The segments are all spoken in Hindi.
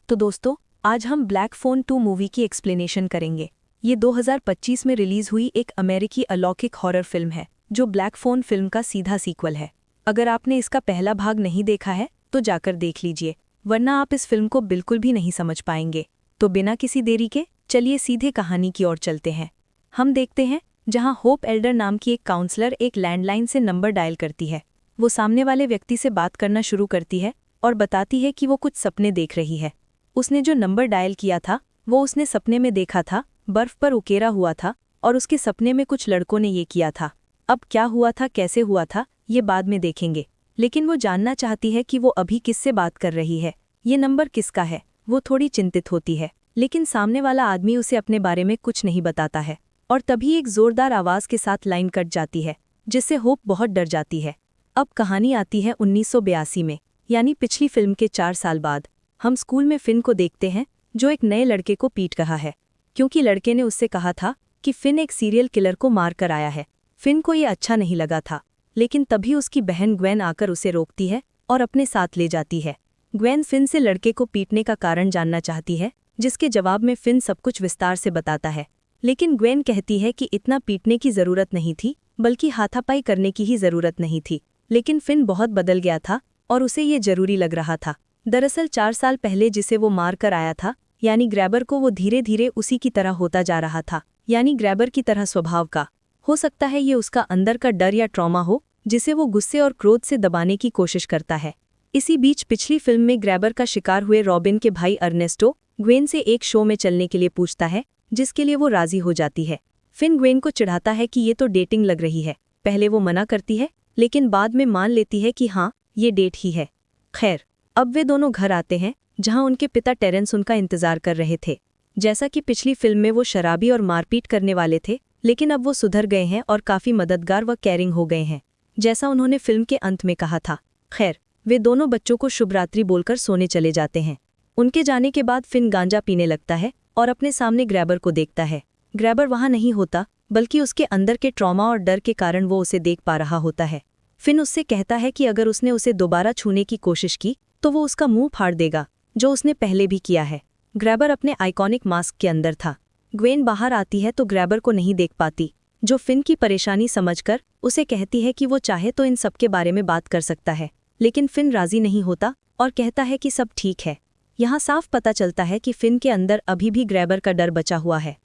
तो दोस्तों, आज हम ब्लैक फ़ोन 2 मूवी की एक्सप्लेनेशन करेंगे। ये 2025 में रिलीज़ हुई एक अमेरिकी अलौकिक हॉरर फिल्म है, जो ब्लैक फ़ोन फिल्म का सीधा सीक्वल है। अगर आपने इसका पहला भाग नहीं देखा है, तो जाकर देख लीजिए, वरना आप इस फिल्म को बिल्कुल भी नहीं समझ पाएंगे। तो बिना किसी देरी के, चलिए सीधे कहानी की ओर चलते हैं। हम देखते हैं, जहाँ होप एल्डर नाम की एक काउंसलर एक लैंडलाइन से नंबर डायल करती है। वो सामने वाले व्यक्ति से बात करना शुरू करती है और बताती है कि वो कुछ सपने देख रही है। उसने जो नंबर डायल किया था, वो उसने सपने में देखा था, बर्फ पर उकेरा हुआ था, और उसके सपने में कुछ लड़कों ने ये किया था। अब क्या हुआ था, कैसे हुआ था, ये बाद में देखेंगे, लेकिन वो जानना चाहती है कि वो अभी किससे बात कर रही है, ये नंबर किसका है। वो थोड़ी चिंतित होती है, लेकिन सामने वाला आदमी उसे अपने बारे में कुछ नहीं बताता है। और तभी एक जोरदार आवाज़ के साथ लाइन कट जाती है, जिससे होप बहुत डर जाती है। अब कहानी आती है 1982 में, यानी पिछली फिल्म के 4 साल बाद। हम स्कूल में फिन को देखते हैं, जो एक नए लड़के को पीट रहा है, क्योंकि लड़के ने उससे कहा था कि फिन एक सीरियल किलर को मार कर आया है। फिन को ये अच्छा नहीं लगा था, लेकिन तभी उसकी बहन ग्वेन आकर उसे रोकती है और अपने साथ ले जाती है। ग्वेन फिन से लड़के को पीटने का कारण जानना चाहती है, जिसके जवाब में फिन सब कुछ विस्तार से बताता है। लेकिन ग्वेन कहती है कि इतना पीटने की ज़रूरत नहीं थी, बल्कि हाथापाई करने की ही ज़रूरत नहीं थी। लेकिन फिन बहुत बदल गया था और उसे ये जरूरी लग रहा था। दरअसल 4 साल पहले जिसे वो मार कर आया था, यानी ग्रैबर को, वो धीरे धीरे उसी की तरह होता जा रहा था, यानी ग्रैबर की तरह स्वभाव का। हो सकता है ये उसका अंदर का डर या ट्रॉमा हो, जिसे वो गुस्से और क्रोध से दबाने की कोशिश करता है। इसी बीच पिछली फिल्म में ग्रैबर का शिकार हुए रॉबिन के भाई अर्नेस्टो ग्वेन से एक शो में चलने के लिए पूछता है, जिसके लिए वो राजी हो जाती है। फिन ग्वेन को चिढ़ाता है कि ये तो डेटिंग लग रही है। पहले वो मना करती है, लेकिन बाद में मान लेती है कि हाँ, ये डेट ही है। खैर, अब वे दोनों घर आते हैं, जहां उनके पिता टेरेंस उनका इंतजार कर रहे थे। जैसा कि पिछली फिल्म में वो शराबी और मारपीट करने वाले थे, लेकिन अब वो सुधर गए हैं और काफ़ी मददगार व केयरिंग हो गए हैं, जैसा उन्होंने फिल्म के अंत में कहा था। खैर, वे दोनों बच्चों को शुभ रात्रि बोलकर सोने चले जाते हैं। उनके जाने के बाद फिन गांजा पीने लगता है और अपने सामने ग्रैबर को देखता है। ग्रैबर वहाँ नहीं होता, बल्कि उसके अंदर के ट्रॉमा और डर के कारण वो उसे देख पा रहा होता है। फिन उससे कहता है कि अगर उसने उसे दोबारा छूने की कोशिश की तो वो उसका मुंह फाड़ देगा, जो उसने पहले भी किया है। ग्रैबर अपने आइकॉनिक मास्क के अंदर था। ग्वेन बाहर आती है तो ग्रैबर को नहीं देख पाती, जो फिन की परेशानी समझकर उसे कहती है कि वो चाहे तो इन सब के बारे में बात कर सकता है, लेकिन फिन राजी नहीं होता और कहता है कि सब ठीक है। यहाँ साफ पता चलता है कि फिन के अंदर अभी भी ग्रैबर का डर बचा हुआ है।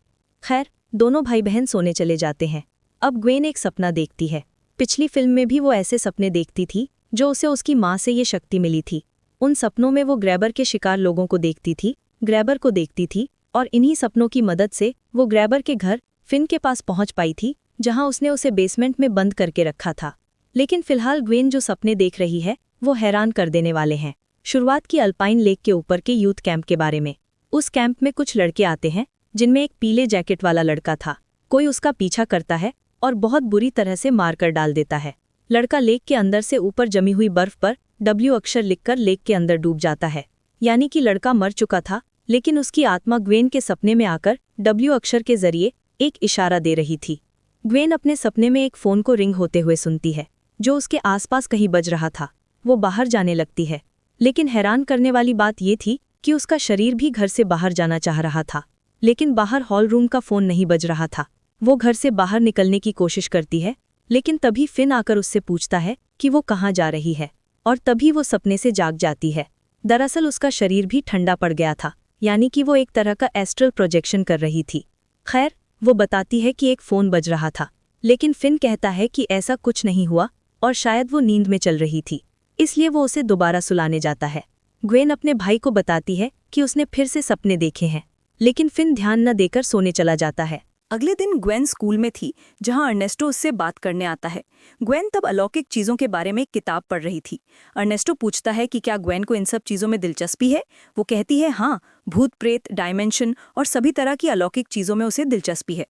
खैर, दोनों भाई बहन सोने चले जाते हैं। अब ग्वेन एक सपना देखती है। पिछली फिल्म में भी वो ऐसे सपने देखती थी, जो उसे उसकी माँ से ये शक्ति मिली थी। उन सपनों में वो ग्रैबर के शिकार लोगों को देखती थी, ग्रैबर को देखती थी, और इन्हीं सपनों की मदद से वो ग्रैबर के घर फिन के पास पहुंच पाई थी, जहां उसने उसे बेसमेंट में बंद करके रखा था। लेकिन फिलहाल ग्वेन जो सपने देख रही है, वो हैरान कर देने वाले हैं। शुरुआत की अल्पाइन लेक के ऊपर के यूथ कैंप के बारे में। उस कैंप में कुछ लड़के आते हैं, जिनमें एक पीले जैकेट वाला लड़का था। कोई उसका पीछा करता है और बहुत बुरी तरह से मार कर डाल देता है। लड़का लेक के अंदर से ऊपर जमी हुई बर्फ पर W अक्षर लिखकर लेक के अंदर डूब जाता है। यानी कि लड़का मर चुका था, लेकिन उसकी आत्मा ग्वेन के सपने में आकर W अक्षर के जरिए एक इशारा दे रही थी। ग्वेन अपने सपने में एक फ़ोन को रिंग होते हुए सुनती है, जो उसके आसपास कहीं बज रहा था। वो बाहर जाने लगती है, लेकिन हैरान करने वाली बात ये थी कि उसका शरीर भी घर से बाहर जाना चाह रहा था, लेकिन बाहर हॉल रूम का फ़ोन नहीं बज रहा था। वो घर से बाहर निकलने की कोशिश करती है, लेकिन तभी फिन आकर उससे पूछता है कि वो कहाँ जा रही है, और तभी वो सपने से जाग जाती है। दरअसल उसका शरीर भी ठंडा पड़ गया था, यानी कि वो एक तरह का एस्ट्रल प्रोजेक्शन कर रही थी। खैर, वो बताती है कि एक फ़ोन बज रहा था, लेकिन फिन कहता है कि ऐसा कुछ नहीं हुआ और शायद वो नींद में चल रही थी, इसलिए वो उसे दोबारा सुलाने जाता है। ग्वेन अपने भाई को बताती है कि उसने फिर से सपने देखे हैं, लेकिन फिन ध्यान न देकर सोने चला जाता है। अगले दिन ग्वेन स्कूल में थी, जहां अर्नेस्टो उससे बात करने आता है। ग्वेन तब अलौकिक चीज़ों के बारे में एक किताब पढ़ रही थी। अर्नेस्टो पूछता है कि क्या ग्वेन को इन सब चीज़ों में दिलचस्पी है। वो कहती है हाँ, भूत प्रेत, डायमेंशन और सभी तरह की अलौकिक चीज़ों में उसे दिलचस्पी है।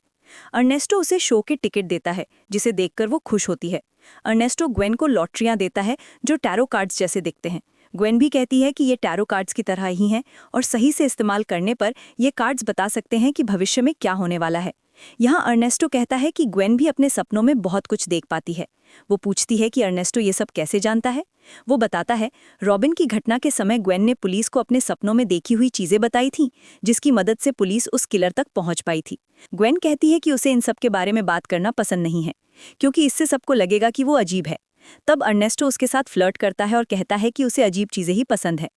अर्नेस्टो उसे शो के टिकट देता है, जिसे देखकर वो खुश होती है। अर्नेस्टो ग्वेन को लॉटरियाँ देता है, जो टैरो कार्ड्स जैसे दिखते हैं। ग्वेन भी कहती है कि ये टैरो कार्ड्स की तरह ही हैं और सही से इस्तेमाल करने पर ये कार्ड्स बता सकते हैं कि भविष्य में क्या होने वाला है। यहाँ अर्नेस्टो कहता है कि ग्वेन भी अपने सपनों में बहुत कुछ देख पाती है। वो पूछती है कि अर्नेस्टो ये सब कैसे जानता है। वो बताता है, रॉबिन की घटना के समय ग्वेन ने पुलिस को अपने सपनों में देखी हुई चीजें बताई थीं, जिसकी मदद से पुलिस उस किलर तक पहुंच पाई थी। ग्वेन कहती है कि उसे इन सब के बारे में बात करना पसंद नहीं है, क्योंकि इससे सबको लगेगा कि वो अजीब है। तब अर्नेस्टो उसके साथ फ्लर्ट करता है और कहता है कि उसे अजीब चीजें ही पसंद है।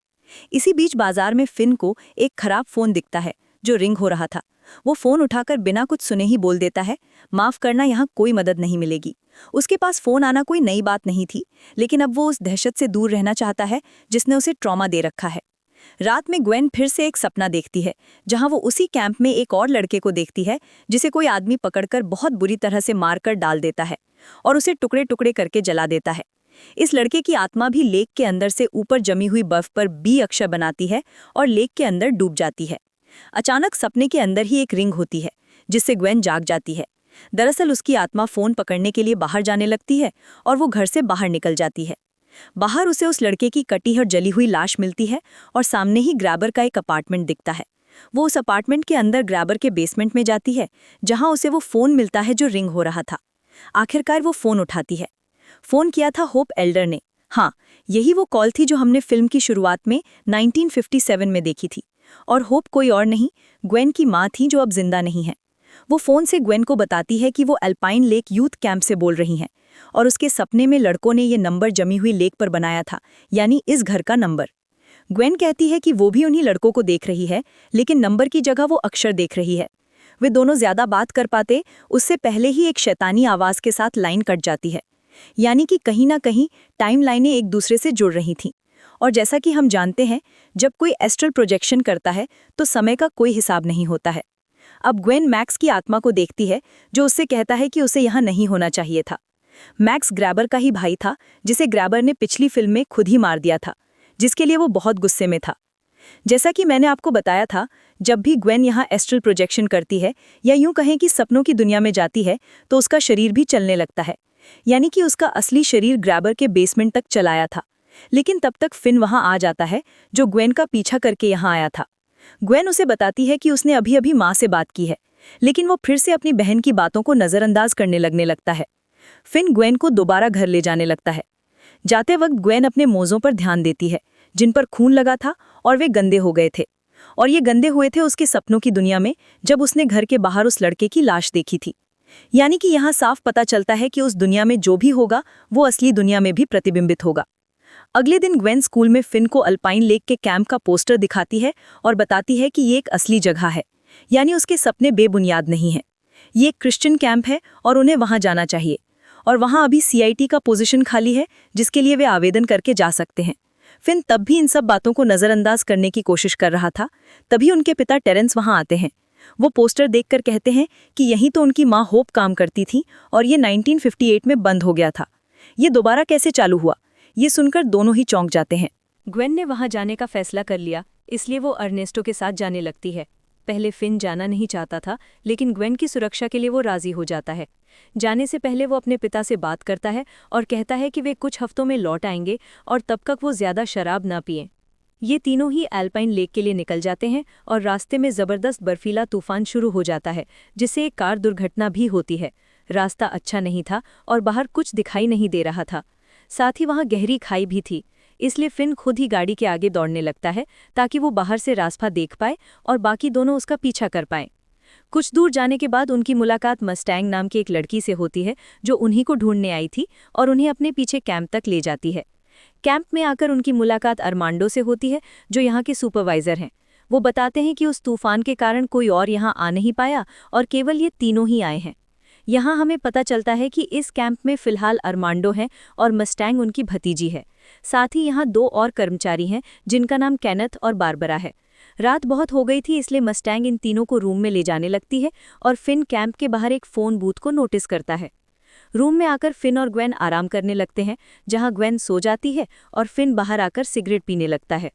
इसी बीच बाजार में फिन को एक खराब फोन दिखता है जो रिंग हो रहा था। वो फोन उठाकर बिना कुछ सुने ही बोल देता है, माफ करना, यहाँ कोई मदद नहीं मिलेगी। उसके पास फोन आना कोई नई बात नहीं थी, लेकिन अब वो उस दहशत से दूर रहना चाहता है जिसने उसे ट्रॉमा दे रखा है। रात में ग्वेन फिर से एक सपना देखती है, जहां वो उसी कैंप में एक और लड़के को देखती है जिसे कोई आदमी पकड़कर बहुत बुरी तरह से मारकर डाल देता है और उसे टुकड़े टुकड़े करके जला देता है। इस लड़के की आत्मा भी लेक के अंदर से ऊपर जमी हुई बर्फ पर बी अक्षर बनाती है और लेक के अंदर डूब जाती है। अचानक सपने के अंदर ही एक रिंग होती है, जिससे ग्वेन जाग जाती है। दरअसल उसकी आत्मा फोन पकड़ने के लिए बाहर जाने लगती है और वो घर से बाहर निकल जाती है। बाहर उसे उस लड़के की कटी और जली हुई लाश मिलती है और सामने ही ग्रैबर का एक अपार्टमेंट दिखता है। वो उस अपार्टमेंट के अंदर ग्रैबर के बेसमेंट में जाती है, जहां उसे वो फोन मिलता है जो रिंग हो रहा था। आखिरकार वो फोन उठाती है। फोन किया था होप एल्डर ने। हाँ, यही वो कॉल थी जो हमने फिल्म की शुरुआत में 1957 में देखी थी। और होप कोई और नहीं, ग्वेन की माँ थी जो अब जिंदा नहीं है। वो फोन से ग्वेन को बताती है कि वो अल्पाइन लेक यूथ कैंप से बोल रही हैं और उसके सपने में लड़कों ने ये नंबर जमी हुई लेक पर बनाया था, यानी इस घर का नंबर। ग्वेन कहती है कि वो भी उन्हीं लड़कों को देख रही है, लेकिन नंबर की जगह वो अक्षर देख रही है। वे दोनों ज्यादा बात कर पाते उससे पहले ही एक शैतानी आवाज के साथ लाइन कट जाती है, यानी कि कहीं ना कहीं टाइम लाइनें एक दूसरे से जुड़ रही थीं। और जैसा कि हम जानते हैं, जब कोई एस्ट्रल प्रोजेक्शन करता है तो समय का कोई हिसाब नहीं होता है। अब ग्वेन मैक्स की आत्मा को देखती है, जो उससे कहता है कि उसे यहाँ नहीं होना चाहिए था। मैक्स ग्रैबर का ही भाई था, जिसे ग्रैबर ने पिछली फिल्म में खुद ही मार दिया था, जिसके लिए वो बहुत गुस्से में था। जैसा कि मैंने आपको बताया था, जब भी ग्वेन यहाँ एस्ट्रल प्रोजेक्शन करती है या यूं कहें कि सपनों की दुनिया में जाती है, तो उसका शरीर भी चलने लगता है, यानी कि उसका असली शरीर ग्रैबर के बेसमेंट तक चलाया था। लेकिन तब तक फिन वहां आ जाता है, जो ग्वेन का पीछा करके यहाँ आया था। ग्वेन उसे बताती है कि उसने अभी अभी माँ से बात की है, लेकिन वो फिर से अपनी बहन की बातों को नज़रअंदाज करने लगने लगता है। फिन ग्वेन को दोबारा घर ले जाने लगता है। जाते वक्त ग्वेन अपने मोज़ों पर ध्यान देती है, जिन पर खून लगा था और वे गंदे हो गए थे। और ये गंदे हुए थे उसके सपनों की दुनिया में, जब उसने घर के बाहर उस लड़के की लाश देखी थी। यानी कि यहाँ साफ पता चलता है कि उस दुनिया में जो भी होगा वो असली दुनिया में भी प्रतिबिंबित होगा। अगले दिन ग्वेन स्कूल में फिन को अल्पाइन लेक के कैंप का पोस्टर दिखाती है और बताती है कि ये एक असली जगह है, यानी उसके सपने बेबुनियाद नहीं हैं। ये एक क्रिश्चियन कैंप है और उन्हें वहां जाना चाहिए, और वहां अभी CIT का पोजीशन खाली है, जिसके लिए वे आवेदन करके जा सकते हैं। फिन तब भी इन सब बातों को नज़रअंदाज करने की कोशिश कर रहा था। तभी उनके पिता टेरेंस वहां आते हैं। वो पोस्टर देखकर कहते हैं कि यहीं तो उनकी माँ होप काम करती थी और ये 1958 में बंद हो गया था। ये दोबारा कैसे चालू हुआ, ये सुनकर दोनों ही चौंक जाते हैं। ग्वेन ने वहां जाने का फैसला कर लिया, इसलिए वो अर्नेस्टो के साथ जाने लगती है। पहले फिन जाना नहीं चाहता था, लेकिन ग्वेन की सुरक्षा के लिए वो राजी हो जाता है। जाने से पहले वो अपने पिता से बात करता है और कहता है कि वे कुछ हफ्तों में लौट आएंगे और तब तक वो ज्यादा शराब ना पिएं। ये तीनों ही अल्पाइन लेक के लिए निकल जाते हैं और रास्ते में जबरदस्त बर्फीला तूफान शुरू हो जाता है, जिससे एक कार दुर्घटना भी होती है। रास्ता अच्छा नहीं था और बाहर कुछ दिखाई नहीं दे रहा था। साथ ही वहां गहरी खाई भी थी, इसलिए फिन खुद ही गाड़ी के आगे दौड़ने लगता है ताकि वो बाहर से रास्ता देख पाए और बाकी दोनों उसका पीछा कर पाएं। कुछ दूर जाने के बाद उनकी मुलाकात मस्टैंग नाम की एक लड़की से होती है, जो उन्हीं को ढूंढने आई थी और उन्हें अपने पीछे कैंप तक ले जाती है। कैंप में आकर उनकी मुलाकात अरमांडो से होती है, जो यहाँ के सुपरवाइजर हैं। वो बताते हैं कि उस तूफान के कारण कोई और यहाँ आ नहीं पाया और केवल ये तीनों ही आए हैं। यहाँ हमें पता चलता है कि इस कैंप में फिलहाल अरमांडो हैं और मस्टैंग उनकी भतीजी है। साथ ही यहाँ 2 और कर्मचारी हैं, जिनका नाम केनेथ और बारबरा है। रात बहुत हो गई थी, इसलिए मस्टैंग इन तीनों को रूम में ले जाने लगती है और फिन कैंप के बाहर एक फ़ोन बूथ को नोटिस करता है। रूम में आकर फिन और ग्वेन आराम करने लगते हैं, जहाँ ग्वेन सो जाती है और फिन बाहर आकर सिगरेट पीने लगता है।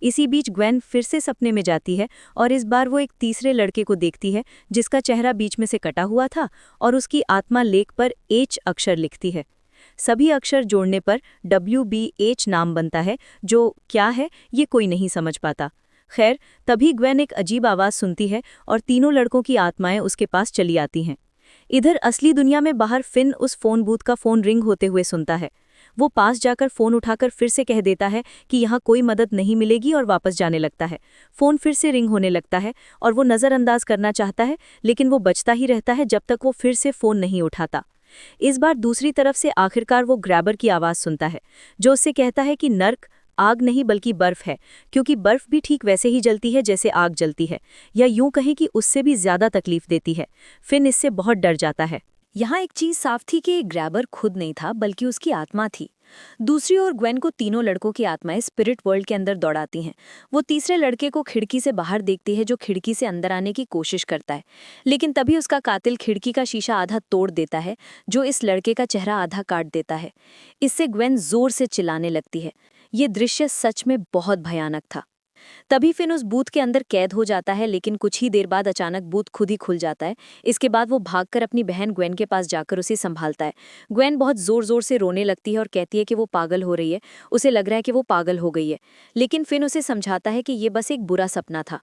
इसी बीच ग्वेन फिर से सपने में जाती है और इस बार वो एक तीसरे लड़के को देखती है, जिसका चेहरा बीच में से कटा हुआ था और उसकी आत्मा लेक पर H अक्षर लिखती है। सभी अक्षर जोड़ने पर WBH नाम बनता है, जो क्या है ये कोई नहीं समझ पाता। खैर, तभी ग्वेन एक अजीब आवाज़ सुनती है और तीनों लड़कों की आत्माएं उसके पास चली आती हैं। इधर असली दुनिया में बाहर फिन उस फोन बूथ का फोन रिंग होते हुए सुनता है। वो पास जाकर फोन उठाकर फिर से कह देता है कि यहाँ कोई मदद नहीं मिलेगी और वापस जाने लगता है। फोन फिर से रिंग होने लगता है और वो नज़रअंदाज करना चाहता है, लेकिन वो बचता ही रहता है जब तक वो फिर से फोन नहीं उठाता। इस बार दूसरी तरफ से आखिरकार वो ग्रैबर की आवाज़ सुनता है, जो उससे कहता है कि नर्क आग नहीं बल्कि बर्फ है, क्योंकि बर्फ भी ठीक वैसे ही जलती है जैसे आग जलती है, या यूं कहें कि उससे भी ज्यादा तकलीफ देती है। फिन इससे बहुत डर जाता है। यहाँ एक चीज साफ थी कि ग्रैबर खुद नहीं था बल्कि उसकी आत्मा थी। दूसरी ओर ग्वेन को तीनों लड़कों की आत्माएं स्पिरिट वर्ल्ड के अंदर दौड़ाती हैं। वो तीसरे लड़के को खिड़की से बाहर देखती है, जो खिड़की से अंदर आने की कोशिश करता है, लेकिन तभी उसका कातिल खिड़की का शीशा आधा तोड़ देता है, जो इस लड़के का चेहरा आधा काट देता है। इससे ग्वेन जोर से चिल्लाने लगती है। ये दृश्य सच में बहुत भयानक था। तभी फिन उस बूथ के अंदर कैद हो जाता है, लेकिन कुछ ही देर बाद अचानक बूथ खुद ही खुल जाता है। इसके बाद वो भागकर अपनी बहन ग्वेन के पास जाकर उसे संभालता है। ग्वेन बहुत जोर जोर से रोने लगती है और कहती है कि वो पागल हो रही है, उसे लग रहा है कि वो पागल हो गई है। लेकिन फिन उसे समझाता है कि ये बस एक बुरा सपना था।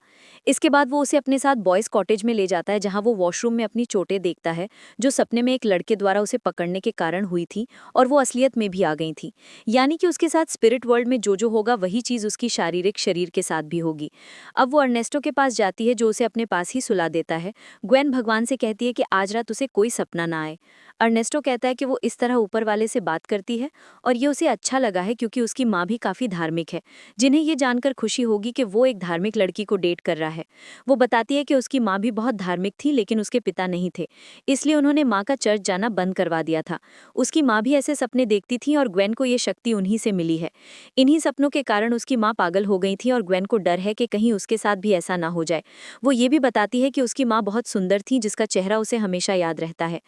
इसके बाद वो उसे अपने साथ बॉयज़ कॉटेज में ले जाता है, जहाँ वो वॉशरूम में अपनी चोटें देखता है, जो सपने में एक लड़के द्वारा उसे पकड़ने के कारण हुई थी और वो असलियत में भी आ गई थी। यानी कि उसके साथ स्पिरिट वर्ल्ड में जो होगा वही चीज़ उसकी शारीरिक शरीर के साथ भी होगी। अब वो अर्नेस्टो के पास जाती है, जो उसे अपने पास ही सुला देता है। ग्वेन भगवान से कहती है कि आज रात उसे कोई सपना ना आए। अर्नेस्टो कहता है कि वो इस तरह ऊपर वाले से बात करती है और ये उसे अच्छा लगा है, क्योंकि उसकी माँ भी काफ़ी धार्मिक है, जिन्हें ये जानकर खुशी होगी कि वो एक धार्मिक लड़की को डेट कर रहा है। वो बताती है कि उसकी माँ भी बहुत धार्मिक थी, लेकिन उसके पिता नहीं थे, इसलिए उन्होंने माँ का चर्च जाना बंद करवा दिया था। उसकी माँ भी ऐसे सपने देखती थी और ग्वेन को ये शक्ति उन्हीं से मिली है। इन्हीं सपनों के कारण उसकी माँ पागल हो गई थी और ग्वेन को डर है कि कहीं उसके साथ भी ऐसा ना हो जाए। वो ये भी बताती है कि उसकी माँ बहुत सुंदर थी, जिसका चेहरा उसे हमेशा याद रहता है।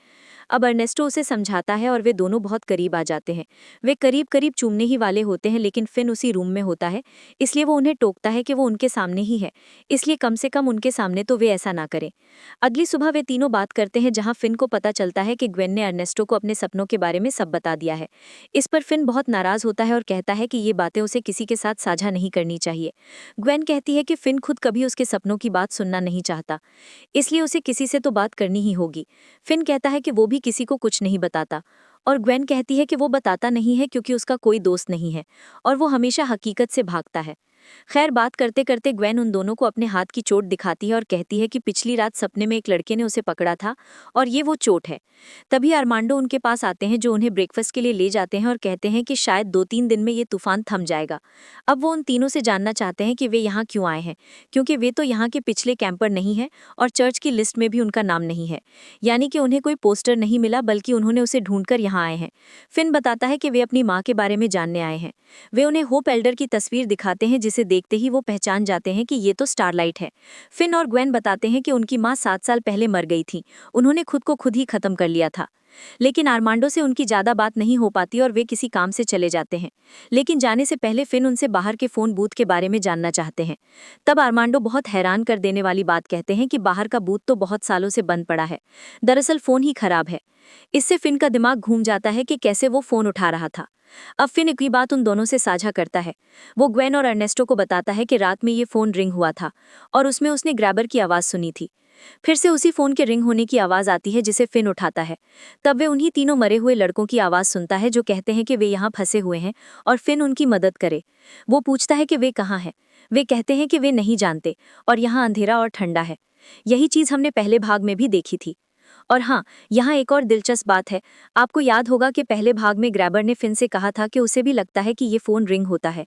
अब अर्नेस्टो उसे समझाता है और वे दोनों बहुत करीब आ जाते हैं। वे करीब करीब चूमने ही वाले होते हैं, लेकिन फिन उसी रूम में होता है, इसलिए वो उन्हें टोकता है कि वो उनके सामने ही है, इसलिए कम से कम उनके सामने तो वे ऐसा ना करें। अगली सुबह वे तीनों बात करते हैं, जहां फिन को पता चलता है कि ग्वेन ने अर्नेस्टो को अपने सपनों के बारे में सब बता दिया है। इस पर फिन बहुत नाराज होता है और कहता है कि ये बातें उसे किसी के साथ साझा नहीं करनी चाहिए। ग्वेन कहती है कि फिन खुद कभी उसके सपनों की बात सुनना नहीं चाहता, इसलिए उसे किसी से तो बात करनी ही होगी। फिन कहता है कि वो भी किसी को कुछ नहीं बताता, और ग्वेन कहती है कि वो बताता नहीं है क्योंकि उसका कोई दोस्त नहीं है और वो हमेशा हकीकत से भागता है। खैर, बात करते करते ग्वेन उन दोनों को अपने हाथ की चोट दिखाती है और कहती है कि पिछली रात सपने में एक लड़के ने उसे पकड़ा था और ये वो चोट है। तभी अरमांडो उनके पास आते हैं, जो उन्हें ब्रेकफास्ट के लिए ले जाते हैं और कहते हैं कि शायद 2-3 दिन में ये तूफान थम जाएगा। अब वो उन तीनों से जानना चाहते हैं कि वे यहाँ क्यों आए हैं, क्योंकि वे तो यहाँ के पिछले कैंपर नहीं हैं और चर्च की लिस्ट में भी उनका नाम नहीं है। यानी कि उन्हें कोई पोस्टर नहीं मिला, बल्कि उन्होंने उसे ढूंढकर यहाँ आए हैं। फिन बताता है कि वे अपनी माँ के बारे में जानने आए हैं। वे उन्हें होप एल्डर की तस्वीर दिखाते हैं, जिसे देखते ही वो पहचान जाते हैं कि ये तो स्टारलाइट है। फिन और ग्वेन बताते हैं कि उनकी माँ 7 साल पहले मर गई थी, उन्होंने खुद को खुद ही खत्म कर लिया था। लेकिन आर्मांडो से उनकी ज़्यादा बात नहीं हो पाती और वे किसी काम से चले जाते हैं। लेकिन जाने से पहले फिन उनसे बाहर के फ़ोन बूथ के बारे में जानना चाहते हैं। तब आर्मांडो बहुत हैरान कर देने वाली बात कहते हैं कि बाहर का बूथ तो बहुत सालों से बंद पड़ा है, दरअसल फ़ोन ही खराब है। इससे फिन का दिमाग घूम जाता है कि कैसे वो फ़ोन उठा रहा था। अब फिन एक ही बात उन दोनों से साझा करता है। वो ग्वेन और अर्नेस्टो को बताता है कि रात में ये फ़ोन रिंग हुआ था और उसमें उसने ग्रैबर की आवाज़ सुनी थी। फिर से उसी फ़ोन के रिंग होने की आवाज़ आती है, जिसे फिन उठाता है। तब वे उन्हीं तीनों मरे हुए लड़कों की आवाज़ सुनता है, जो कहते हैं कि वे यहाँ फंसे हुए हैं और फिन उनकी मदद करे। वो पूछता है कि वे कहाँ हैं। वे कहते हैं कि वे नहीं जानते और यहाँ अंधेरा और ठंडा है। यही चीज़ हमने पहले भाग में भी देखी थी। और हाँ, यहाँ एक और दिलचस्प बात है। आपको याद होगा कि पहले भाग में ग्रैबर ने फिन से कहा था कि उसे भी लगता है कि ये फ़ोन रिंग होता है।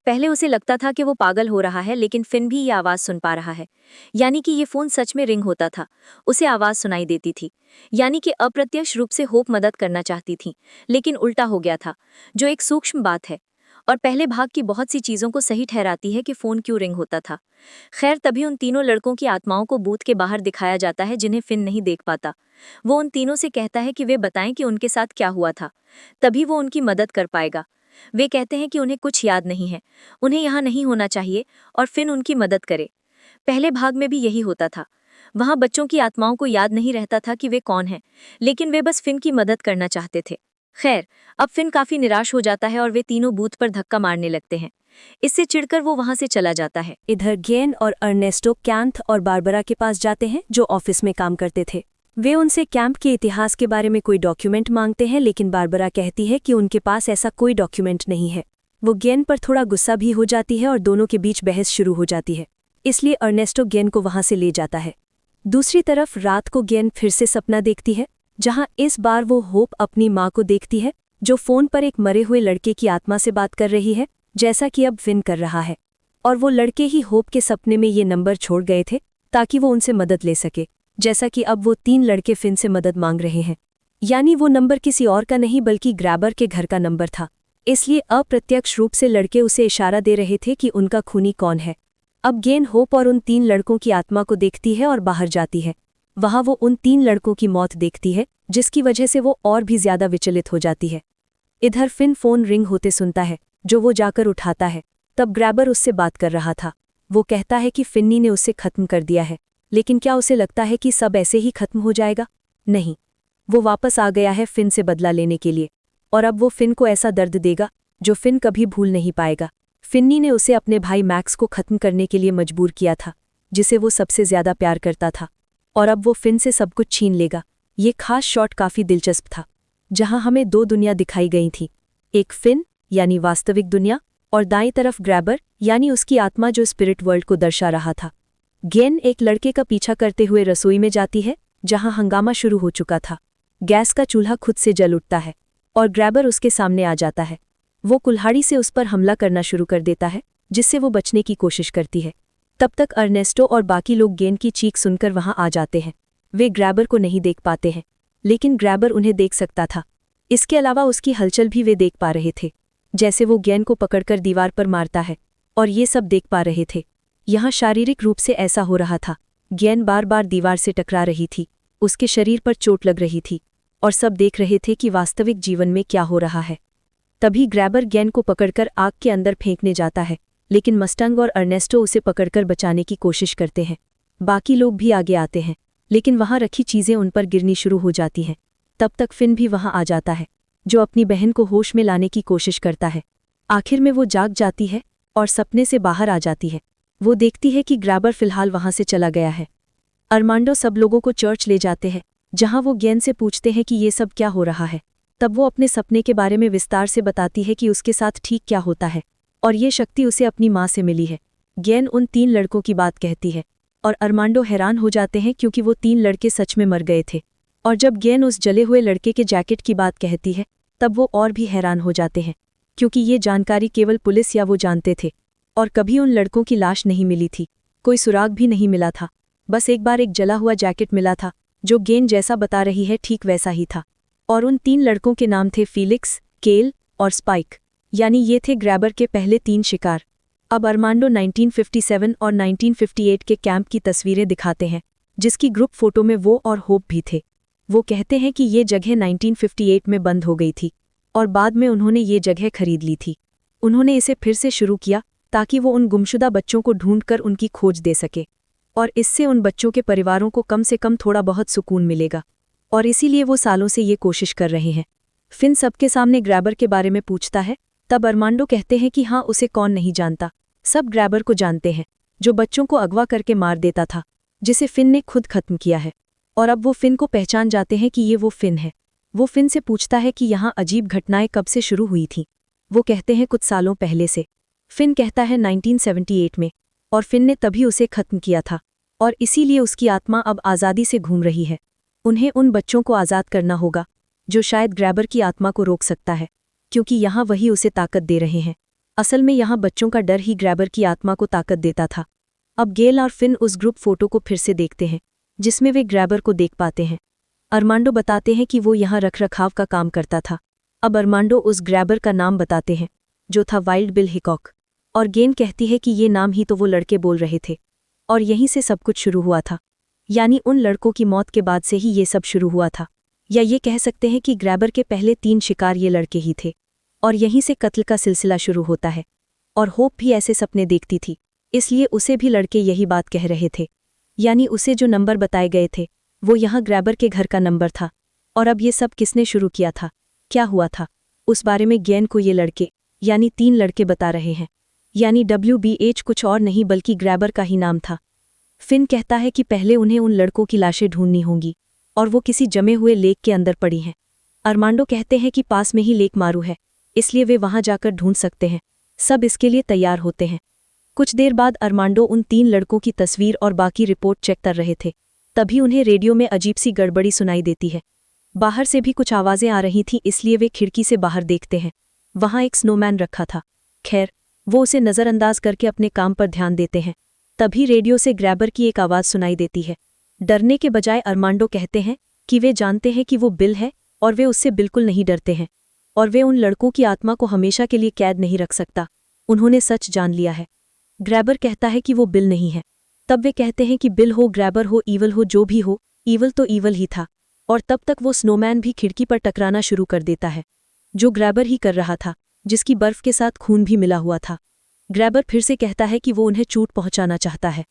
पहले उसे लगता था कि वो पागल हो रहा है, लेकिन फिन भी ये आवाज़ सुन पा रहा है। यानी कि ये फ़ोन सच में रिंग होता था, उसे आवाज़ सुनाई देती थी। यानी कि अप्रत्यक्ष रूप से होप मदद करना चाहती थी, लेकिन उल्टा हो गया था, जो एक सूक्ष्म बात है और पहले भाग की बहुत सी चीज़ों को सही ठहराती है कि फ़ोन क्यों रिंग होता था। खैर, तभी उन तीनों लड़कों की आत्माओं को बूथ के बाहर दिखाया जाता है, जिन्हें फिन नहीं देख पाता। वो उन तीनों से कहता है कि वे बताएं कि उनके साथ क्या हुआ था, तभी वो उनकी मदद कर पाएगा। वे कहते हैं कि उन्हें कुछ याद नहीं है, उन्हें यहाँ नहीं होना चाहिए और फिन उनकी मदद करे। पहले भाग में भी यही होता था। वहाँ बच्चों की आत्माओं को याद नहीं रहता था कि वे कौन हैं, लेकिन वे बस फिन की मदद करना चाहते थे। खैर, अब फिन काफी निराश हो जाता है और वे तीनों बूथ पर धक्का मारने लगते हैं। इससे चिढ़कर वो वहां से चला जाता है। इधर गेन और अर्नेस्टो कैंथ और बारबरा के पास जाते हैं जो ऑफिस में काम करते थे। वे उनसे कैंप के इतिहास के बारे में कोई डॉक्यूमेंट मांगते हैं, लेकिन बारबरा कहती है कि उनके पास ऐसा कोई डॉक्यूमेंट नहीं है। वो गेन पर थोड़ा गुस्सा भी हो जाती है और दोनों के बीच बहस शुरू हो जाती है, इसलिए अर्नेस्टो गेन को वहां से ले जाता है। दूसरी तरफ रात को गेन फिर से सपना देखती है, जहां इस बार वो होप अपनी माँ को देखती है जो फोन पर एक मरे हुए लड़के की आत्मा से बात कर रही है, जैसा कि अब फिन कर रहा है। और वो लड़के ही होप के सपने में ये नंबर छोड़ गए थे ताकि वो उनसे मदद ले सके, जैसा कि अब वो 3 लड़के फिन से मदद मांग रहे हैं। यानी वो नंबर किसी और का नहीं बल्कि ग्रैबर के घर का नंबर था, इसलिए अप्रत्यक्ष रूप से लड़के उसे इशारा दे रहे थे कि उनका खूनी कौन है। अब गेन होप और उन 3 लड़कों की आत्मा को देखती है और बाहर जाती है। वहां वो उन 3 लड़कों की मौत देखती है, जिसकी वजह से वो और भी ज्यादा विचलित हो जाती है। इधर फिन फोन रिंग होते सुनता है, जो वो जाकर उठाता है। तब ग्रैबर उससे बात कर रहा था। वो कहता है कि फिन्नी ने उसे खत्म कर दिया है, लेकिन क्या उसे लगता है कि सब ऐसे ही खत्म हो जाएगा? नहीं, वो वापस आ गया है फिन से बदला लेने के लिए, और अब वो फिन को ऐसा दर्द देगा जो फिन कभी भूल नहीं पाएगा। फिन्नी ने उसे अपने भाई मैक्स को खत्म करने के लिए मजबूर किया था, जिसे वो सबसे ज्यादा प्यार करता था, और अब वो फिन से सब कुछ छीन लेगा। ये खास शॉट काफी दिलचस्प था, जहां हमें 2 दुनिया दिखाई गई थी, एक फिन यानी वास्तविक दुनिया, और दाईं तरफ ग्रैबर यानी उसकी आत्मा जो स्पिरिट वर्ल्ड को दर्शा रहा था। गेन एक लड़के का पीछा करते हुए रसोई में जाती है, जहां हंगामा शुरू हो चुका था। गैस का चूल्हा खुद से जल उठता है और ग्रैबर उसके सामने आ जाता है। वो कुल्हाड़ी से उस पर हमला करना शुरू कर देता है, जिससे वो बचने की कोशिश करती है। तब तक अर्नेस्टो और बाकी लोग गेन की चीख सुनकर वहां आ जाते हैं। वे ग्रैबर को नहीं देख पाते हैं, लेकिन ग्रैबर उन्हें देख सकता था। इसके अलावा उसकी हलचल भी वे देख पा रहे थे, जैसे वो गेन को पकड़कर दीवार पर मारता है, और ये सब देख पा रहे थे। यहाँ शारीरिक रूप से ऐसा हो रहा था। गेन बार बार दीवार से टकरा रही थी, उसके शरीर पर चोट लग रही थी, और सब देख रहे थे कि वास्तविक जीवन में क्या हो रहा है। तभी ग्रैबर गेन को पकड़कर आग के अंदर फेंकने जाता है, लेकिन मस्टंग और अर्नेस्टो उसे पकड़कर बचाने की कोशिश करते हैं। बाकी लोग भी आगे आते हैं, लेकिन वहां रखी चीजें उन पर गिरनी शुरू हो जाती हैं। तब तक फिन भी वहां आ जाता है, जो अपनी बहन को होश में लाने की कोशिश करता है। आखिर में वो जाग जाती है और सपने से बाहर आ जाती है। वो देखती है कि ग्रैबर फिलहाल वहां से चला गया है। अरमांडो सब लोगों को चर्च ले जाते हैं, जहां वो गेन से पूछते हैं कि ये सब क्या हो रहा है। तब वो अपने सपने के बारे में विस्तार से बताती है कि उसके साथ ठीक क्या होता है, और ये शक्ति उसे अपनी माँ से मिली है। गेन उन 3 लड़कों की बात कहती है, और अरमांडो हैरान हो जाते हैं क्योंकि वो 3 लड़के सच में मर गए थे। और जब गेन उस जले हुए लड़के के जैकेट की बात कहती है, तब वो और भी हैरान हो जाते हैं, क्योंकि ये जानकारी केवल पुलिस या वो जानते थे, और कभी उन लड़कों की लाश नहीं मिली थी। कोई सुराग भी नहीं मिला था, बस एक बार एक जला हुआ जैकेट मिला था, जो गेन जैसा बता रही है ठीक वैसा ही था। और उन 3 लड़कों के नाम थे फीलिक्स, केल और स्पाइक, यानी ये थे ग्रैबर के पहले 3 शिकार। अब अरमांडो 1957 और 1958 के कैंप की तस्वीरें दिखाते हैं, जिसकी ग्रुप फोटो में वो और होप भी थे। वो कहते हैं कि ये जगह 1958 में बंद हो गई थी, और बाद में उन्होंने ये जगह खरीद ली थी। उन्होंने इसे फिर से शुरू किया ताकि वो उन गुमशुदा बच्चों को ढूंढकर उनकी खोज दे सके, और इससे उन बच्चों के परिवारों को कम से कम थोड़ा बहुत सुकून मिलेगा, और इसीलिए वो सालों से ये कोशिश कर रहे हैं। फिन सबके सामने ग्रैबर के बारे में पूछता है। तब अरमांडो कहते हैं कि हाँ, उसे कौन नहीं जानता, सब ग्रैबर को जानते हैं, जो बच्चों को अगवा करके मार देता था, जिसे फिन ने खुद खत्म किया है। और अब वो फिन को पहचान जाते हैं कि ये वो फिन है। वो फिन से पूछता है कि यहाँ अजीब घटनाएं कब से शुरू हुई थीं। वो कहते हैं कुछ सालों पहले से। फिन कहता है 1978 में, और फिन ने तभी उसे खत्म किया था, और इसीलिए उसकी आत्मा अब आज़ादी से घूम रही है। उन्हें उन बच्चों को आज़ाद करना होगा, जो शायद ग्रैबर की आत्मा को रोक सकता है, क्योंकि यहाँ वही उसे ताकत दे रहे हैं। असल में यहाँ बच्चों का डर ही ग्रैबर की आत्मा को ताकत देता था। अब गेल और फिन उस ग्रुप फोटो को फिर से देखते हैं, जिसमें वे ग्रैबर को देख पाते हैं। अरमांडो बताते हैं कि वो यहाँ रखरखाव का काम करता था। अब अरमांडो उस ग्रैबर का नाम बताते हैं, जो था वाइल्ड बिल हिकॉक, और गेन कहती है कि ये नाम ही तो वो लड़के बोल रहे थे, और यहीं से सब कुछ शुरू हुआ था। यानी उन लड़कों की मौत के बाद से ही ये सब शुरू हुआ था, या ये कह सकते हैं कि ग्रैबर के पहले 3 शिकार ये लड़के ही थे, और यहीं से कत्ल का सिलसिला शुरू होता है। और होप भी ऐसे सपने देखती थी, इसलिए उसे भी लड़के यही बात कह रहे थे। यानी उसे जो नंबर बताए गए थे, वो यहाँ ग्रैबर के घर का नंबर था। और अब ये सब किसने शुरू किया था? क्या हुआ था उस बारे में गैन को ये लड़के यानी 3 लड़के बता रहे हैं। यानी WBH कुछ और नहीं बल्कि ग्रैबर का ही नाम था। फिन कहता है कि पहले उन्हें उन लड़कों की लाशें ढूंढनी होंगी और वो किसी जमे हुए लेक के अंदर पड़ी हैं। अरमांडो कहते हैं कि पास में ही लेक मारू है, इसलिए वे वहां जाकर ढूंढ सकते हैं। सब इसके लिए तैयार होते हैं। कुछ देर बाद अरमांडो उन 3 लड़कों की तस्वीर और बाकी रिपोर्ट चेक कर रहे थे। तभी उन्हें रेडियो में अजीब सी गड़बड़ी सुनाई देती है। बाहर से भी कुछ आवाज़ें आ रही थीं, इसलिए वे खिड़की से बाहर देखते हैं। वहां एक स्नोमैन रखा था। खैर, वो उसे नज़रअंदाज करके अपने काम पर ध्यान देते हैं। तभी रेडियो से ग्रैबर की एक आवाज़ सुनाई देती है। डरने के बजाय अरमांडो कहते हैं कि वे जानते हैं कि वो बिल है और वे उससे बिल्कुल नहीं डरते हैं और वे उन लड़कों की आत्मा को हमेशा के लिए कैद नहीं रख सकता। उन्होंने सच जान लिया है। ग्रैबर कहता है कि वो बिल नहीं है। तब वे कहते हैं कि बिल हो, ग्रैबर हो, ईवल हो, जो भी हो, ईवल तो ईवल ही था। और तब तक वो स्नोमैन भी खिड़की पर टकराना शुरू कर देता है, जो ग्रैबर ही कर रहा था, जिसकी बर्फ के साथ खून भी मिला हुआ था। ग्रैबर फिर से कहता है कि वो उन्हें चोट पहुंचाना चाहता है,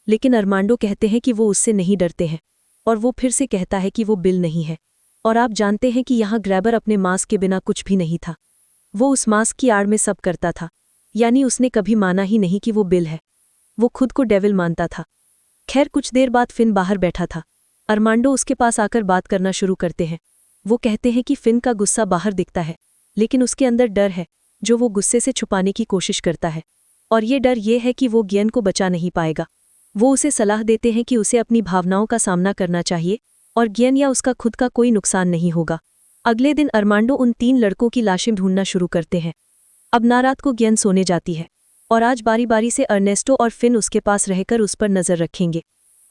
लेकिन अरमांडो कहते हैं कि वो उससे नहीं डरते हैं। और वो फिर से कहता है कि वो बिल नहीं है। और आप जानते हैं कि यहाँ ग्रैबर अपने मास्क के बिना कुछ भी नहीं था। वो उस मास्क की आड़ में सब करता था, यानी उसने कभी माना ही नहीं कि वो बिल है। वो खुद को डेविल मानता था। खैर, कुछ देर बाद फिन बाहर बैठा था। अरमांडो उसके पास आकर बात करना शुरू करते हैं। वो कहते हैं कि फिन का गुस्सा बाहर दिखता है, लेकिन उसके अंदर डर है जो वो गुस्से से छुपाने की कोशिश करता है। और ये डर ये है कि वो ग्वेन को बचा नहीं पाएगा। वो उसे सलाह देते हैं कि उसे अपनी भावनाओं का सामना करना चाहिए और ग्वेन या उसका खुद का कोई नुकसान नहीं होगा। अगले दिन अरमांडो उन 3 लड़कों की लाशें ढूंढना शुरू करते हैं। अब नारात को ग्वेन सोने जाती है और आज बारी बारी से अर्नेस्टो और फिन उसके पास रहकर उस पर नजर रखेंगे।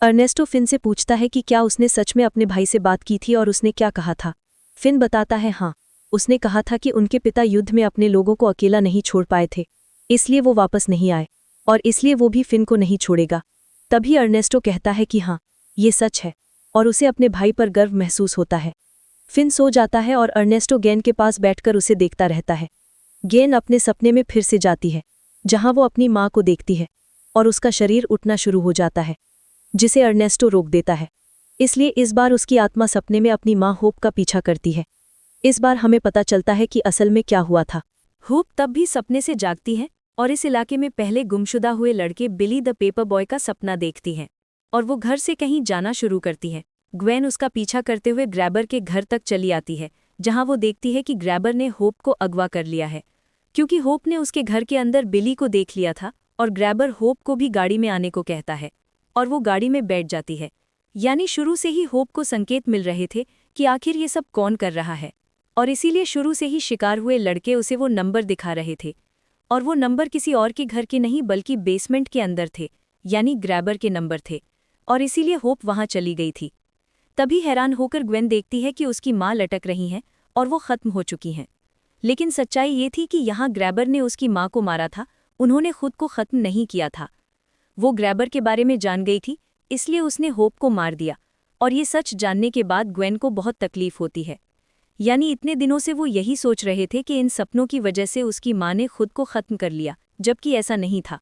अर्नेस्टो फिन से पूछता है कि क्या उसने सच में अपने भाई से बात की थी और उसने क्या कहा था। फिन बताता है हाँ, उसने कहा था कि उनके पिता युद्ध में अपने लोगों को अकेला नहीं छोड़ पाए थे, इसलिए वो वापस नहीं आए और इसलिए वो भी फिन को नहीं छोड़ेगा। तभी अर्नेस्टो कहता है कि हाँ, ये सच है और उसे अपने भाई पर गर्व महसूस होता है। फिन सो जाता है और अर्नेस्टो ग्वेन के पास बैठकर उसे देखता रहता है। ग्वेन अपने सपने में फिर से जाती है, जहां वो अपनी माँ को देखती है और उसका शरीर उठना शुरू हो जाता है, जिसे अर्नेस्टो रोक देता है। इसलिए इस बार उसकी आत्मा सपने में अपनी माँ होप का पीछा करती है। इस बार हमें पता चलता है कि असल में क्या हुआ था। होप तब भी सपने से जागती है और इस इलाके में पहले गुमशुदा हुए लड़के बिली द पेपर बॉय का सपना देखती है और वो घर से कहीं जाना शुरू करती है। ग्वेन उसका पीछा करते हुए ग्रैबर के घर तक चली आती है, जहां वो देखती है कि ग्रैबर ने होप को अगवा कर लिया है, क्योंकि होप ने उसके घर के अंदर बिली को देख लिया था। और ग्रैबर होप को भी गाड़ी में आने को कहता है और वो गाड़ी में बैठ जाती है। यानी शुरू से ही होप को संकेत मिल रहे थे कि आखिर ये सब कौन कर रहा है, और इसीलिए शुरू से ही शिकार हुए लड़के उसे वो नंबर दिखा रहे थे। और वो नंबर किसी और के घर के नहीं बल्कि बेसमेंट के अंदर थे, यानी ग्रैबर के नंबर थे, और इसीलिए होप वहां चली गई थी। तभी हैरान होकर ग्वेन देखती है कि उसकी माँ लटक रही हैं और वो खत्म हो चुकी हैं। लेकिन सच्चाई ये थी कि यहाँ ग्रैबर ने उसकी माँ को मारा था, उन्होंने खुद को खत्म नहीं किया था। वो ग्रैबर के बारे में जान गई थी, इसलिए उसने होप को मार दिया। और ये सच जानने के बाद ग्वेन को बहुत तकलीफ होती है। यानी इतने दिनों से वो यही सोच रहे थे कि इन सपनों की वजह से उसकी माँ ने खुद को खत्म कर लिया, जबकि ऐसा नहीं था।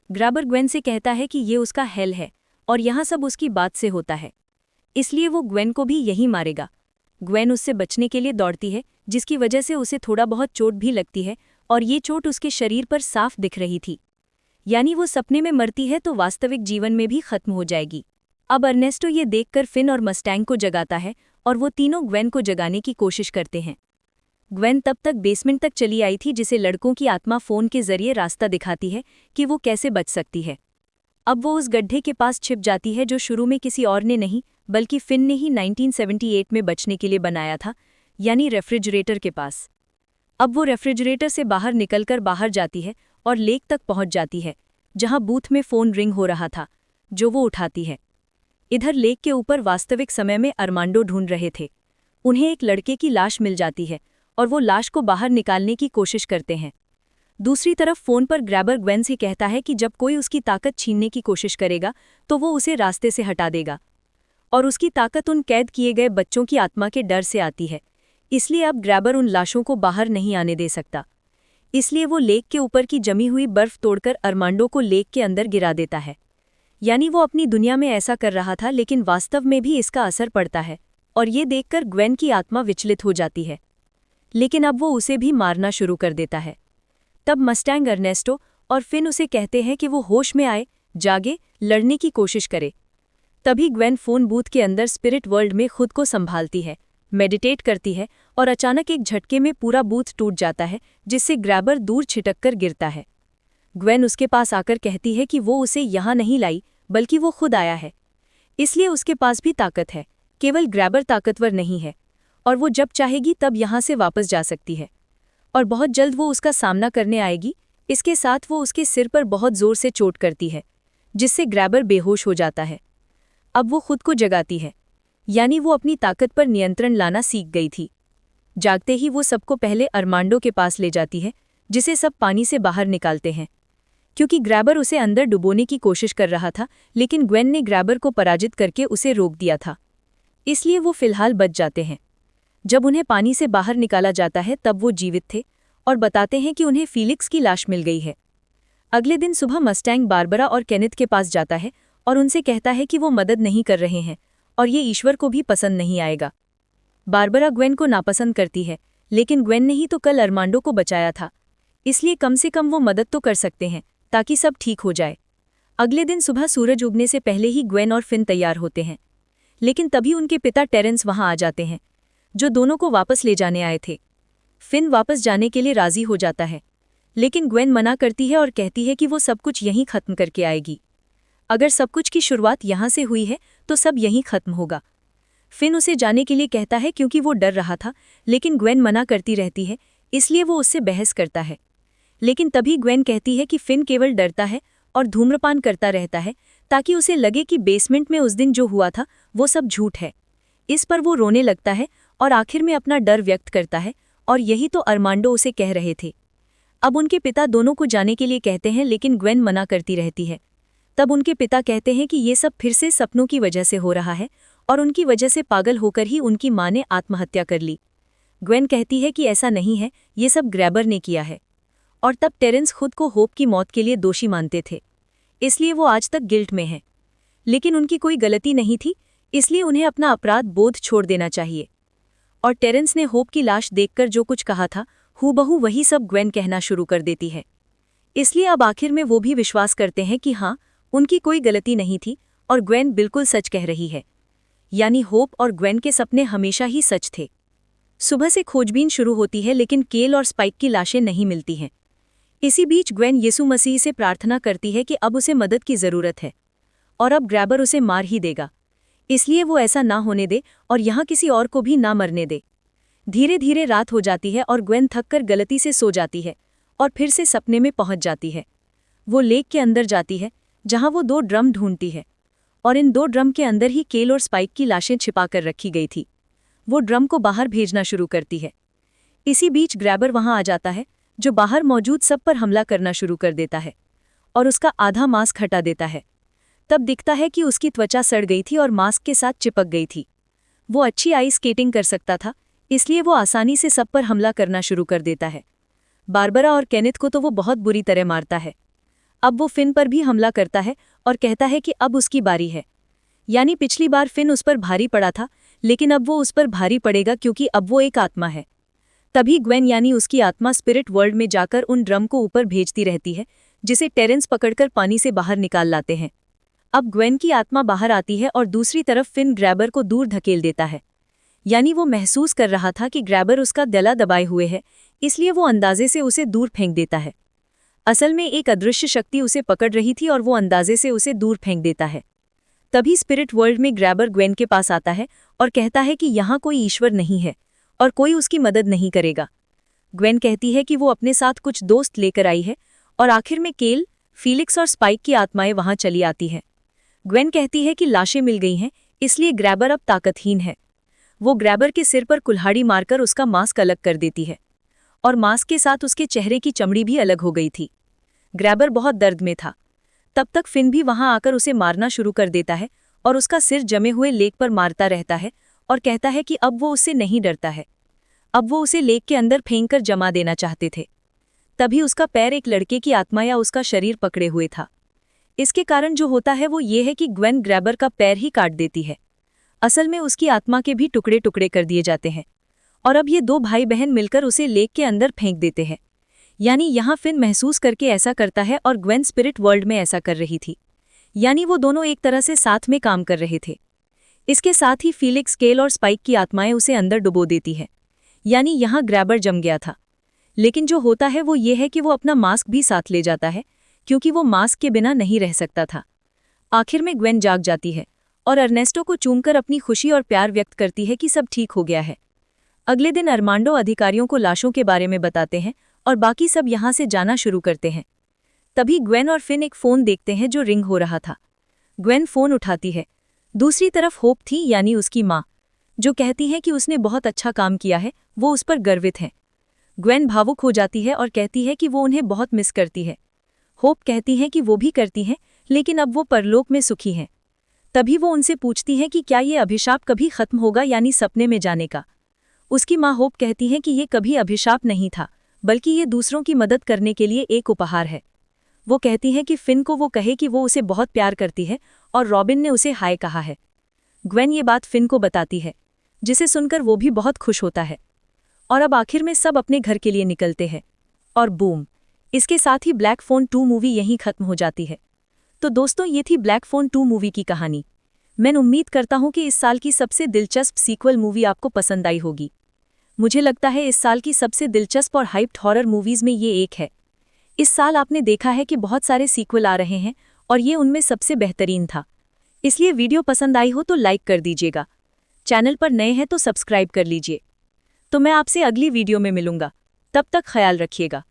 ग्रैबर ग्वेन से कहता है कि ये उसका हेल है और यहाँ सब उसकी बात से होता है, इसलिए वो ग्वेन को भी यही मारेगा। ग्वेन उससे बचने के लिए दौड़ती है, जिसकी वजह से उसे थोड़ा बहुत चोट भी लगती है और ये चोट उसके शरीर पर साफ दिख रही थी। यानी वो सपने में मरती है तो वास्तविक जीवन में भी खत्म हो जाएगी। अब अर्नेस्टो ये देखकर फिन और मस्टैंग को जगाता है और वो तीनों ग्वेन को जगाने की कोशिश करते हैं। ग्वेन तब तक बेसमेंट तक चली आई थी, जिसे लड़कों की आत्मा फोन के जरिए रास्ता दिखाती है कि वो कैसे बच सकती है। अब वो उस गड्ढे के पास छिप जाती है जो शुरू में किसी और ने नहीं बल्कि फिन ने ही 1978 में बचने के लिए बनाया था, यानी रेफ्रिजरेटर के पास। अब वो रेफ्रिजरेटर से बाहर निकलकर बाहर जाती है और लेक तक पहुंच जाती है, जहां बूथ में फ़ोन रिंग हो रहा था, जो वो उठाती है। इधर लेक के ऊपर वास्तविक समय में अरमांडो ढूंढ रहे थे। उन्हें एक लड़के की लाश मिल जाती है और वो लाश को बाहर निकालने की कोशिश करते हैं। दूसरी तरफ फ़ोन पर ग्रैबर ग्वेन से कहता है कि जब कोई उसकी ताकत छीनने की कोशिश करेगा तो वो उसे रास्ते से हटा देगा, और उसकी ताकत उन कैद किए गए बच्चों की आत्मा के डर से आती है। इसलिए अब ग्रैबर उन लाशों को बाहर नहीं आने दे सकता। इसलिए वो लेक के ऊपर की जमी हुई बर्फ तोड़कर अरमांडो को लेक के अंदर गिरा देता है। यानी वो अपनी दुनिया में ऐसा कर रहा था, लेकिन वास्तव में भी इसका असर पड़ता है, और ये देखकर ग्वेन की आत्मा विचलित हो जाती है। लेकिन अब वो उसे भी मारना शुरू कर देता है। तब मस्टैंग अर्नेस्टो और फिन उसे कहते हैं कि वो होश में आए, जागे, लड़ने की कोशिश करे। तभी ग्वेन फोन बूथ के अंदर स्पिरिट वर्ल्ड में खुद को संभालती है, मेडिटेट करती है और अचानक एक झटके में पूरा बूथ टूट जाता है, जिससे ग्रैबर दूर छिटककर गिरता है। ग्वेन उसके पास आकर कहती है कि वो उसे यहाँ नहीं लाई, बल्कि वो खुद आया है, इसलिए उसके पास भी ताकत है, केवल ग्रैबर ताकतवर नहीं है, और वो जब चाहेगी तब यहाँ से वापस जा सकती है, और बहुत जल्द वो उसका सामना करने आएगी। इसके साथ वो उसके सिर पर बहुत जोर से चोट करती है, जिससे ग्रैबर बेहोश हो जाता है। अब वो खुद को जगाती है, यानी वो अपनी ताकत पर नियंत्रण लाना सीख गई थी। जागते ही वो सबको पहले अरमांडो के पास ले जाती है, जिसे सब पानी से बाहर निकालते हैं, क्योंकि ग्रैबर उसे अंदर डुबोने की कोशिश कर रहा था, लेकिन ग्वेन ने ग्रैबर को पराजित करके उसे रोक दिया था, इसलिए वो फिलहाल बच जाते हैं। जब उन्हें पानी से बाहर निकाला जाता है तब वो जीवित थे और बताते हैं कि उन्हें फीलिक्स की लाश मिल गई है। अगले दिन सुबह मस्टैंग बारबरा और केनेथ के पास जाता है और उनसे कहता है कि वो मदद नहीं कर रहे हैं और ये ईश्वर को भी पसंद नहीं आएगा। बारबरा ग्वेन को नापसंद करती है, लेकिन ग्वेन ने ही तो कल अरमांडो को बचाया था, इसलिए कम से कम वो मदद तो कर सकते हैं ताकि सब ठीक हो जाए। अगले दिन सुबह सूरज उगने से पहले ही ग्वेन और फिन तैयार होते हैं, लेकिन तभी उनके पिता टेरेंस वहां आ जाते हैं, जो दोनों को वापस ले जाने आए थे। फिन वापस जाने के लिए राजी हो जाता है, लेकिन ग्वेन मना करती है और कहती है कि वो सब कुछ यहीं खत्म करके आएगी। अगर सब कुछ की शुरुआत यहाँ से हुई है तो सब यहीं खत्म होगा। फिन उसे जाने के लिए कहता है क्योंकि वो डर रहा था, लेकिन ग्वेन मना करती रहती है, इसलिए वो उससे बहस करता है। लेकिन तभी ग्वेन कहती है कि फिन केवल डरता है और धूम्रपान करता रहता है ताकि उसे लगे कि बेसमेंट में उस दिन जो हुआ था वो सब झूठ है। इस पर वो रोने लगता है और आखिर में अपना डर व्यक्त करता है, और यही तो अरमांडो उसे कह रहे थे। अब उनके पिता दोनों को जाने के लिए कहते हैं, लेकिन ग्वेन मना करती रहती है। तब उनके पिता कहते हैं कि ये सब फिर से सपनों की वजह से हो रहा है और उनकी वजह से पागल होकर ही उनकी माँ ने आत्महत्या कर ली। ग्वेन कहती है कि ऐसा नहीं है, ये सब ग्रैबर ने किया है। और तब टेरेंस खुद को होप की मौत के लिए दोषी मानते थे, इसलिए वो आज तक गिल्ट में हैं। लेकिन उनकी कोई गलती नहीं थी, इसलिए उन्हें अपना अपराध बोध छोड़ देना चाहिए। और टेरेंस ने होप की लाश देखकर जो कुछ कहा था, हूबहू वही सब ग्वेन कहना शुरू कर देती है। इसलिए अब आखिर में वो भी विश्वास करते हैं कि हाँ, उनकी कोई गलती नहीं थी और ग्वेन बिल्कुल सच कह रही है, यानी होप और ग्वेन के सपने हमेशा ही सच थे। सुबह से खोजबीन शुरू होती है, लेकिन केल और स्पाइक की लाशें नहीं मिलती हैं। इसी बीच ग्वेन यीशु मसीह से प्रार्थना करती है कि अब उसे मदद की ज़रूरत है और अब ग्रैबर उसे मार ही देगा, इसलिए वो ऐसा ना होने दे और यहाँ किसी और को भी ना मरने दे। धीरे धीरे रात हो जाती है और ग्वेन थककर गलती से सो जाती है और फिर से सपने में पहुंच जाती है। वो लेक के अंदर जाती है, जहाँ वो 2 ड्रम ढूंढती है, और इन 2 ड्रम के अंदर ही केल और स्पाइक की लाशें छिपा कर रखी गई थी। वो ड्रम को बाहर भेजना शुरू करती है। इसी बीच ग्रैबर वहां आ जाता है, जो बाहर मौजूद सब पर हमला करना शुरू कर देता है और उसका आधा मास्क हटा देता है। तब दिखता है कि उसकी त्वचा सड़ गई थी और मास्क के साथ चिपक गई थी। वो अच्छी आइस स्केटिंग कर सकता था, इसलिए वो आसानी से सब पर हमला करना शुरू कर देता है। बारबरा और केनेथ को तो वो बहुत बुरी तरह मारता है। अब वो फिन पर भी हमला करता है और कहता है कि अब उसकी बारी है, यानी पिछली बार फिन उस पर भारी पड़ा था, लेकिन अब वो उस पर भारी पड़ेगा क्योंकि अब वो एक आत्मा है। तभी ग्वेन यानी उसकी आत्मा स्पिरिट वर्ल्ड में जाकर उन ड्रम को ऊपर भेजती रहती है, जिसे टेरेंस पकड़कर पानी से बाहर निकाल लाते हैं। अब ग्वेन की आत्मा बाहर आती है और दूसरी तरफ फिन ग्रैबर को दूर धकेल देता है, यानी वो महसूस कर रहा था कि ग्रैबर उसका गला दबाए हुए है, इसलिए वो अंदाजे से उसे दूर फेंक देता है। असल में एक अदृश्य शक्ति उसे पकड़ रही थी और वो अंदाजे से उसे दूर फेंक देता है। तभी स्पिरिट वर्ल्ड में ग्रैबर ग्वेन के पास आता है और कहता है कि यहाँ कोई ईश्वर नहीं है और कोई उसकी मदद नहीं करेगा। ग्वेन कहती है कि वो अपने साथ कुछ दोस्त लेकर आई है और आखिर में केल, फीलिक्स और स्पाइक की आत्माएं वहां चली आती हैं। ग्वेन कहती है कि लाशें मिल गई हैं, इसलिए ग्रैबर अब ताकतहीन है। वो ग्रैबर के सिर पर कुल्हाड़ी मारकर उसका मास्क अलग कर देती है और मास्क के साथ उसके चेहरे की चमड़ी भी अलग हो गई थी। ग्रैबर बहुत दर्द में था। तब तक फिन भी वहां आकर उसे मारना शुरू कर देता है और उसका सिर जमे हुए लेक पर मारता रहता है और कहता है कि अब वो उससे नहीं डरता है। अब वो उसे लेक के अंदर फेंककर जमा देना चाहते थे। तभी उसका पैर एक लड़के की आत्मा या उसका शरीर पकड़े हुए था। इसके कारण जो होता है वो ये है कि ग्वेन ग्रैबर का पैर ही काट देती है। असल में उसकी आत्मा के भी टुकड़े टुकड़े कर दिए जाते हैं और अब ये दो भाई बहन मिलकर उसे लेक के अंदर फेंक देते हैं। यानी यहाँ फिन महसूस करके ऐसा करता है और ग्वेन स्पिरिट वर्ल्ड में ऐसा कर रही थी। यानी वो दोनों एक तरह से साथ में काम कर रहे थे। इसके साथ ही फीलिक्स, केल और स्पाइक की आत्माएं उसे अंदर डुबो देती है। यानी यहाँ ग्रैबर जम गया था। लेकिन जो होता है वो ये है कि वो अपना मास्क भी साथ ले जाता है, क्योंकि वो मास्क के बिना नहीं रह सकता था। आखिर में ग्वेन जाग जाती है और अर्नेस्टो को चूमकर अपनी खुशी और प्यार व्यक्त करती है कि सब ठीक हो गया है। अगले दिन अरमांडो अधिकारियों को लाशों के बारे में बताते हैं और बाकी सब यहाँ से जाना शुरू करते हैं। तभी ग्वेन और फिन एक फ़ोन देखते हैं जो रिंग हो रहा था। ग्वेन फ़ोन उठाती है। दूसरी तरफ होप थी, यानी उसकी माँ, जो कहती है कि उसने बहुत अच्छा काम किया है, वो उस पर गर्वित है। ग्वेन भावुक हो जाती है और कहती है कि वो उन्हें बहुत मिस करती है। होप कहती है कि वो भी करती हैं, लेकिन अब वो परलोक में सुखी हैं। तभी वो उनसे पूछती है कि क्या ये अभिशाप कभी खत्म होगा, यानी सपने में जाने का। उसकी माँ होप कहती है कि ये कभी अभिशाप नहीं था, बल्कि ये दूसरों की मदद करने के लिए एक उपहार है। वो कहती है कि फिन को वो कहे कि वो उसे बहुत प्यार करती है और रॉबिन ने उसे हाय कहा है। ग्वेन ये बात फिन को बताती है, जिसे सुनकर वो भी बहुत खुश होता है। और अब आखिर में सब अपने घर के लिए निकलते हैं। और बूम, इसके साथ ही ब्लैक फोन 2 मूवी यहीं खत्म हो जाती है। तो दोस्तों, ये थी ब्लैक फोन 2 मूवी की कहानी। मैं उम्मीद करता हूँ कि इस साल की सबसे दिलचस्प सीक्वल मूवी आपको पसंद आई होगी। मुझे लगता है इस साल की सबसे दिलचस्प और हाइप्ड हॉरर मूवीज़ में ये एक है। इस साल आपने देखा है कि बहुत सारे सीक्वल आ रहे हैं और ये उनमें सबसे बेहतरीन था। इसलिए वीडियो पसंद आई हो तो लाइक कर दीजिएगा। चैनल पर नए हैं तो सब्सक्राइब कर लीजिए। तो मैं आपसे अगली वीडियो में मिलूंगा। तब तक ख्याल रखिएगा।